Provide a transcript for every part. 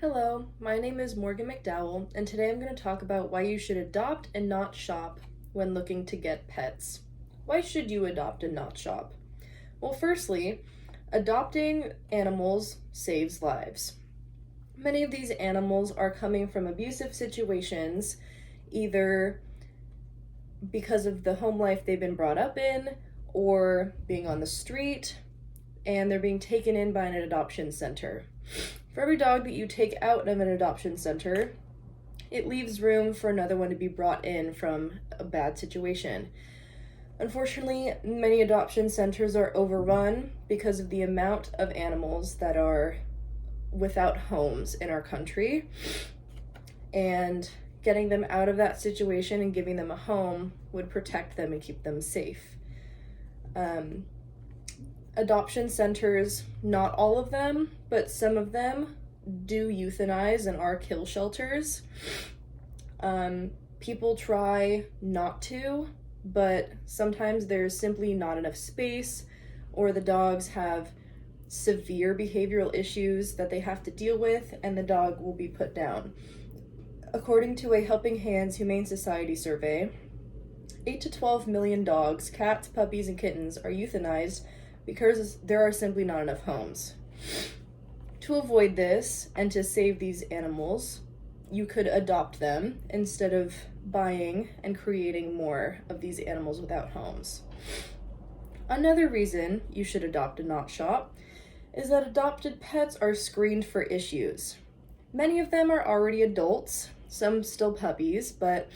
Hello, my name is Morgan McDowell, and today I'm going to talk about why you should adopt and not shop when looking to get pets. Why should you adopt and not shop? Well, firstly, adopting animals saves lives. Many of these animals are coming from abusive situations, either because of the home life they've been brought up in or being on the street, and they're being taken in by an adoption center. For every dog that you take out of an adoption center, it leaves room for another one to be brought in from a bad situation. Unfortunately, many adoption centers are overrun because of the amount of animals that are without homes in our country, and getting them out of that situation and giving them a home would protect them and keep them safe. Adoption centers, not all of them, but some of them do euthanize and are kill shelters. People try not to, but sometimes there's simply not enough space, or the dogs have severe behavioral issues that they have to deal with, and the dog will be put down. According to a Helping Hands Humane Society survey, 8 to 12 million dogs, cats, puppies, and kittens are euthanized because there are simply not enough homes. To avoid this and to save these animals, you could adopt them instead of buying and creating more of these animals without homes. Another reason you should adopt and not shop is that adopted pets are screened for issues. Many of them are already adults, some still puppies, but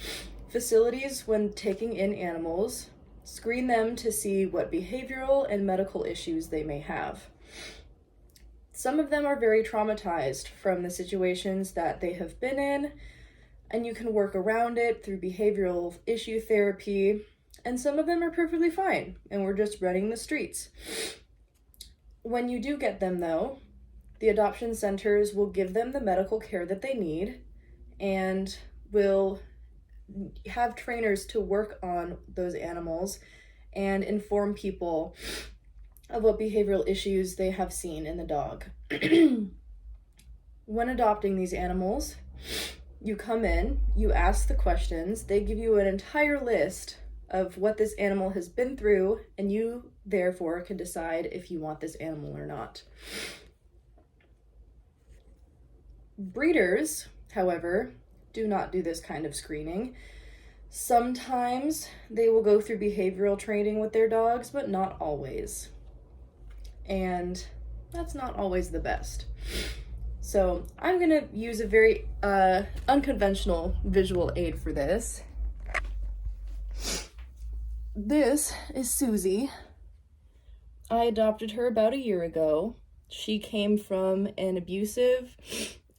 facilities, when taking in animals, screen them to see what behavioral and medical issues they may have. Some of them are very traumatized from the situations that they have been in, and you can work around it through behavioral issue therapy, and some of them are perfectly fine, and we're just running the streets. When you do get them, though, the adoption centers will give them the medical care that they need and will have trainers to work on those animals and inform people of what behavioral issues they have seen in the dog. When adopting these animals, you come in, you ask the questions, they give you an entire list of what this animal has been through, and you therefore can decide if you want this animal or not. Breeders, however, do not do this kind of screening. Sometimes they will go through behavioral training with their dogs, but not always. And that's not always the best. So I'm going to use a very unconventional visual aid for this. This is Susie. I adopted her about a year ago. She came from an abusive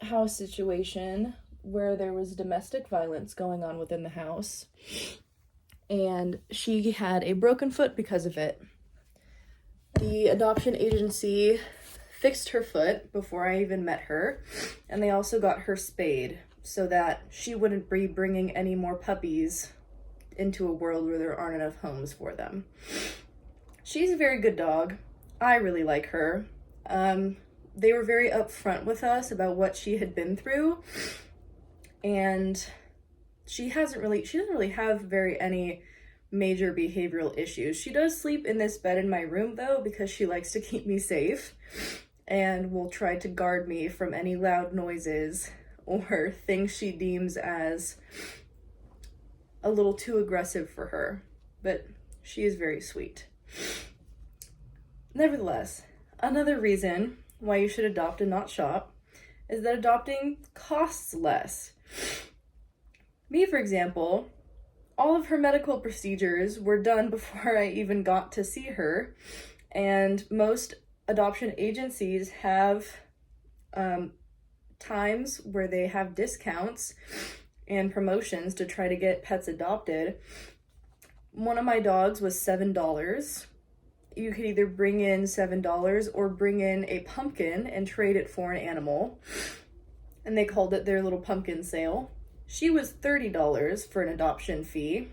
house situation where there was domestic violence going on within the house, and she had a broken foot because of it. The adoption agency fixed her foot before I even met her, and they also got her spayed so that she wouldn't be bringing any more puppies into a world where there aren't enough homes for them. She's a very good dog. I really like her. They were very upfront with us about what she had been through, and she doesn't really have any major behavioral issues. She does sleep in this bed in my room, though, because she likes to keep me safe and will try to guard me from any loud noises or things she deems as a little too aggressive for her, but she is very sweet. Nevertheless, another reason why you should adopt and not shop is that adopting costs less. Me, for example, all of her medical procedures were done before I even got to see her, and most adoption agencies have times where they have discounts and promotions to try to get pets adopted. One of my dogs was $7. You could either bring in $7 or bring in a pumpkin and trade it for an animal, and they called it their little pumpkin sale. She was $30 for an adoption fee,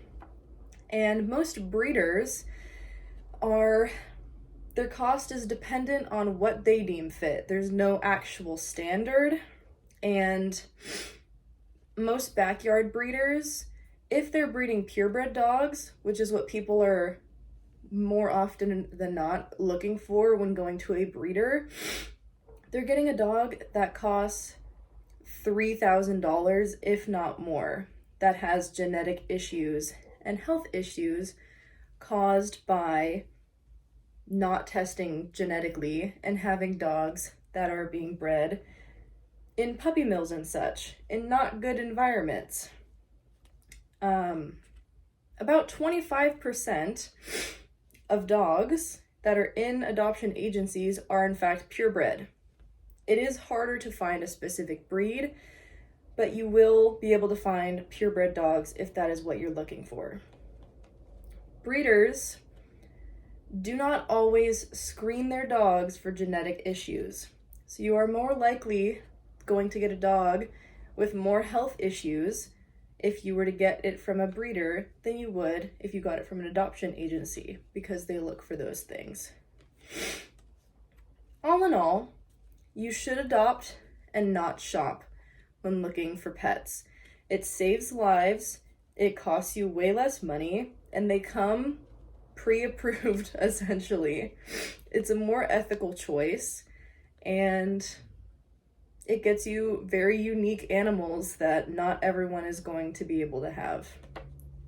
and most breeders their cost is dependent on what they deem fit. There's no actual standard. And most backyard breeders, if they're breeding purebred dogs, which is what people are more often than not looking for when going to a breeder, they're getting a dog that costs $3,000, if not more, that has genetic issues and health issues caused by not testing genetically and having dogs that are being bred in puppy mills and such, in not good environments. About 25% of dogs that are in adoption agencies are in fact purebred. It is harder to find a specific breed, but you will be able to find purebred dogs if that is what you're looking for. Breeders do not always screen their dogs for genetic issues. So you are more likely going to get a dog with more health issues if you were to get it from a breeder than you would if you got it from an adoption agency, because they look for those things. All in all, you should adopt and not shop when looking for pets. It saves lives, it costs you way less money, and they come pre-approved essentially. It's a more ethical choice, and it gets you very unique animals that not everyone is going to be able to have.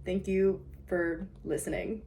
Thank you for listening.